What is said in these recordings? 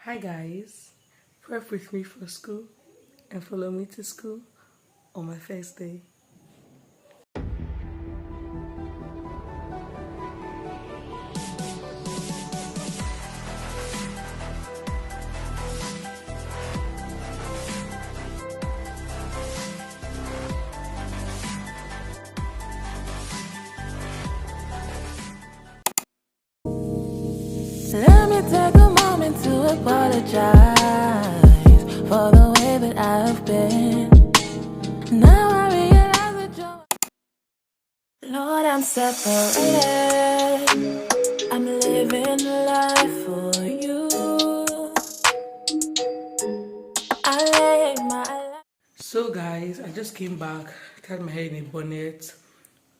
Hi guys, prep with me for school and follow me to school on my first day. Let me take a moment to apologize for the way that I've been. Now I realize that Lord, I'm separated. I'm living life for you. I lay my life. So guys, I just came back, tied my hair in a bonnet.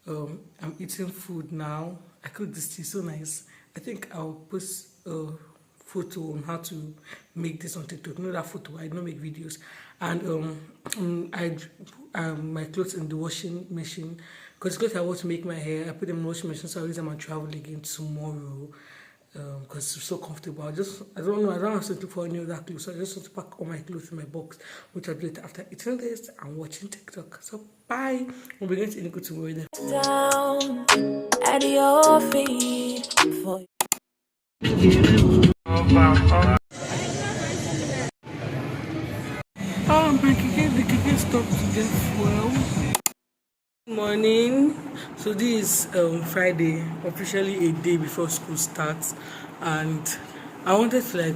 I'm eating food now. I cooked this tea, so nice. I think I'll post a photo on how to make this on TikTok. You know that photo, I don't make videos. And I my clothes in the washing machine because clothes I want to make my hair. I put them in the washing machine, so I use them and travel again tomorrow. Because it's so comfortable. I don't have to look for any other clothes. So I just want to pack all my clothes in my box, which I'll do it after eating this and watching TikTok. So bye. We'll be going to Enugu tomorrow then. Down at your feet for The kicking stopped to get fuel. Good morning. So this is Friday, officially a day before school starts, and I wanted to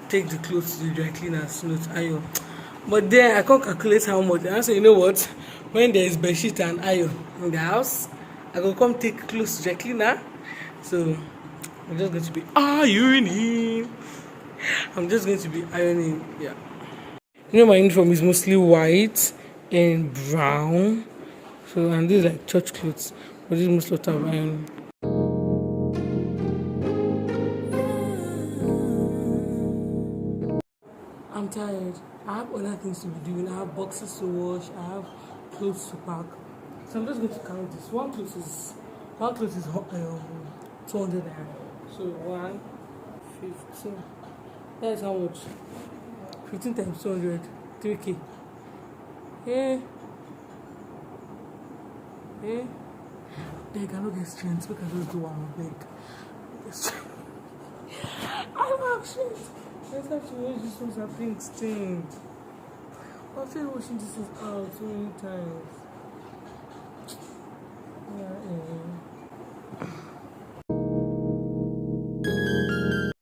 take the clothes to the dry cleaners, iron. But then I can't calculate how much. And I said, you know what? When there is bedsheet and iron in the house, I go come take clothes to dry cleaner. So I'm just going to be ironing. Yeah. You know my uniform is mostly white and brown. So and these like church clothes, but this is most of the time iron. I'm tired. I have other things to be doing. I have boxes to wash. I have clothes to pack. So I'm just going to count this. One clothes is 200 naira. So 115. That is how much? 15 times 200. 3K. Yeah. Eh? They cannot get strength because I just do one beg. I don't have strength. I just have to wash this ones are being stained. I've tried washing this out so many times.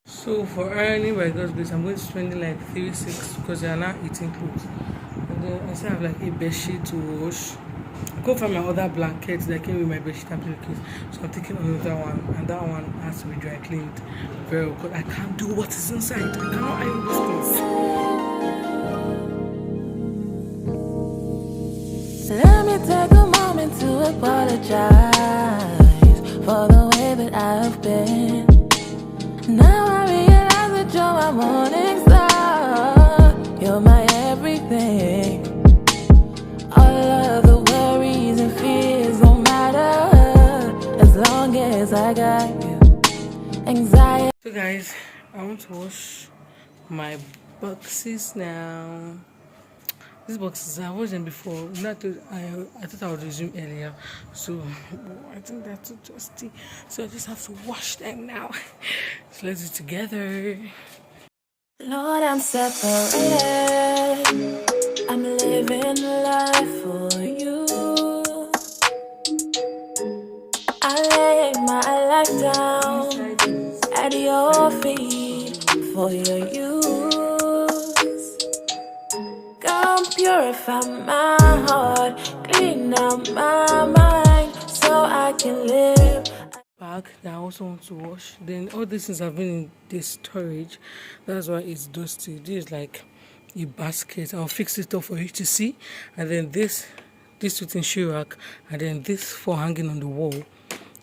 So for ironing by God's grace, I'm going to spend like 3-6 because they are now 18 clothes. And then I still have like a bed sheet to wash. I go find my other blankets that came with my bedsheet and pillowcase. So I'm taking another one, and that one has to be dry cleaned very well because I can't do what is inside. I cannot iron these things. Let me take a moment to apologize for the way that I've been. Now I realize that you're my morning star. You're my everything. All of the worries and fears don't matter as long as I got you. Anxiety. So guys, I want to wash my boxes now. These boxes, I washed them before. I thought I would resume earlier. So I think they're too dusty. So I just have to wash them now. So let's do it together. Lord, I'm separated. I'm living life for you. I lay my life down at your feet for your use. Come purify my heart, clean out my mind so I can live. Bag that I also want to wash. Then all these things have been in this storage. That's why it's dusty. This is like a basket. I'll fix it up for you to see. And then this with in shoe rack, and then this for hanging on the wall.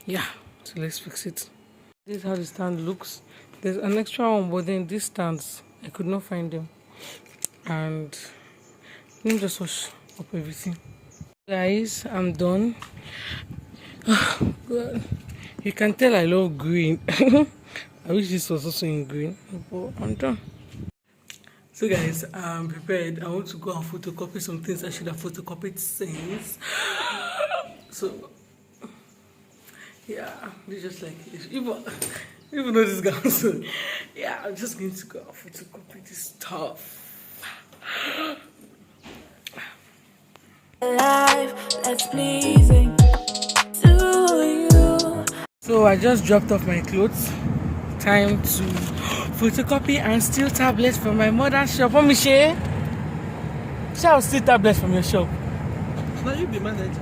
Yeah, so let's fix it. This is how the stand looks. There's an extra one, but then these stands I could not find them. And let me just wash up everything. Guys, I'm done. God. You can tell I love green. I wish this was also in green, but I'm done. So guys, I'm prepared. I want to go and photocopy some things I should have photocopied since. So yeah, it's just like even though this gown, so yeah, I'm just going to go and photocopy this stuff. Life that's pleasing to you. So I just dropped off my clothes. Time to photocopy and steal tablets from my mother's shop. Oh, Michelle, shall steal tablets from your shop? Now you be managed.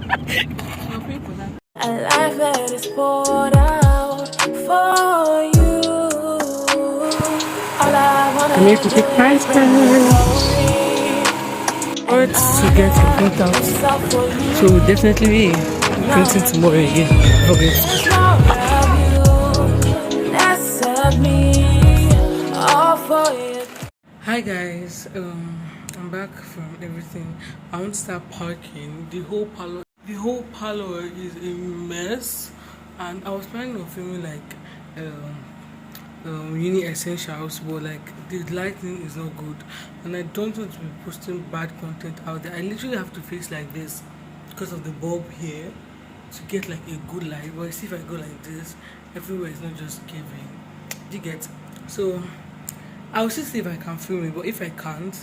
I'll pay for that. A life that is poured out for you. All I wanna I need to take price words to get the print out. So we'll definitely be printing tomorrow again. Okay. Hi guys, I'm back from everything. I want to start parking. The whole parlor is a mess, and I was planning on filming like uni essentials, but like the lighting is not good, and I don't want to be posting bad content out there. I literally have to face like this because of the bulb here to get like a good light. But I see if I go like this, everywhere is not just giving. Do you get? So I'll still see if I can film it, but if I can't,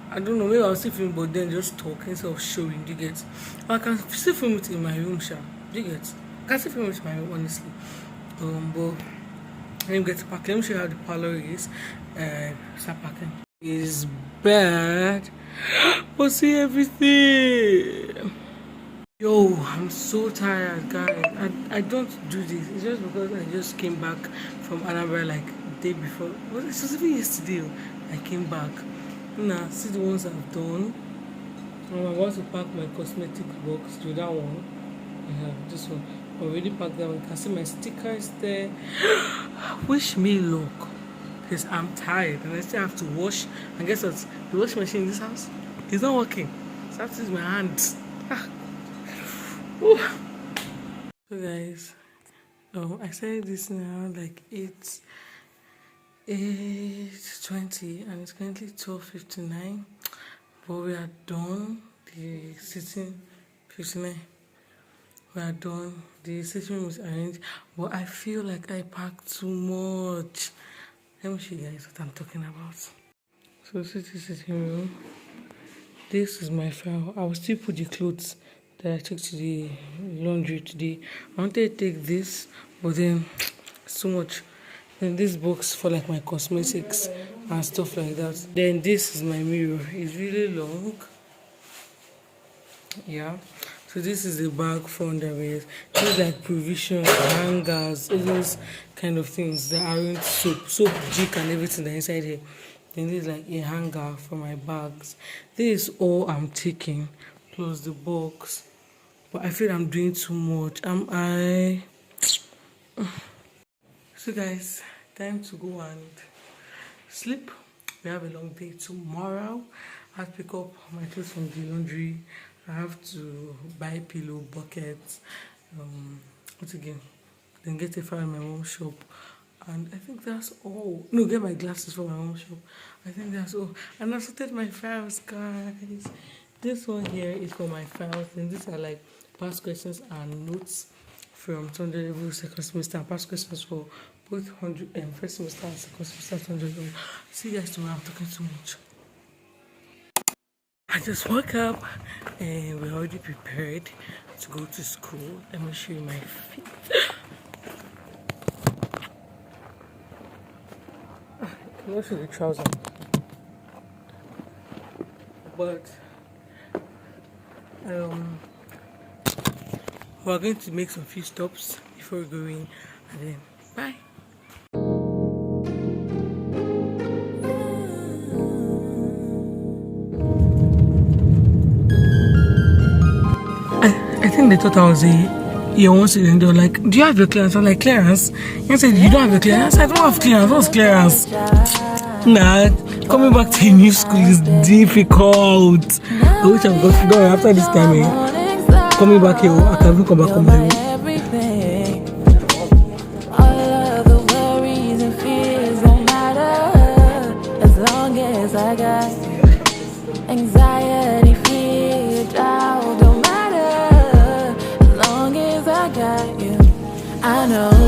I don't know, maybe I'll still film, but then just talk instead of showing. Do you get? Or I can still film it in my room, sure. Do you get? I can still film it in my room, honestly. But let me get to park. Let me show you how the parlor is. Start parking. It's bad, but see everything. Yo, I'm so tired, guys. I don't do this. It's just because I just came back from Annabelle like day before. Well, it was even yesterday. I came back. Now, see the ones I've done. I'm about to pack my cosmetic box to that one. I have this one. I already packed that one. You can see my stickers there. Wish me luck, because I'm tired and I still have to wash. And guess what? The washing machine in this house is not working. So I have to use my hands. So guys, I started this now like 8:20 and it's currently 12:59, but we are done. The sitting 59, we are done. The sitting room is arranged, but I feel like I packed too much. Let me show you guys what I'm talking about. So this is the sitting room. This is my file. I will still put the clothes that I took to the laundry today. I wanted to take this, but then it's too much. Then this box for like my cosmetics and stuff like that. Then this is my mirror. It's really long. Yeah. So this is the bag for underwear. This is like provisions, hangers, all those kind of things that aren't soap, jig and everything that inside here. Then this is like a hanger for my bags. This is all I'm taking, plus the box. But I feel I'm doing too much. Am I? So guys, time to go and sleep. We have a long day tomorrow. I have to pick up my clothes from the laundry. I have to buy pillow, buckets, what again? Then get a file in my mom's shop. And I think that's all. No, get my glasses from my mom's shop. I think that's all. And I sorted my files, guys. This one here is for my files. And these are like past questions and notes from 200 level second semester, and past questions for both 100 and first semester and second semester 200 level. See you guys tomorrow. I'm talking too much. I just woke up and we're already prepared to go to school. Let me show you my feet. I'm not sure the trousers, but we're going to make some few stops before going, and then bye. I think they thought I was a year one student. They were like, do you have your clearance? I'm like, clearance? You said, you don't have your clearance? I don't have clearance. What's clearance? Nah, coming back to a new school is difficult. I wish I've got done after this time. Coming back here, I can even come back on my own. All of the worries and fears don't matter as long long as I got anxiety, fear, doubt, don't matter as long as I got you. I know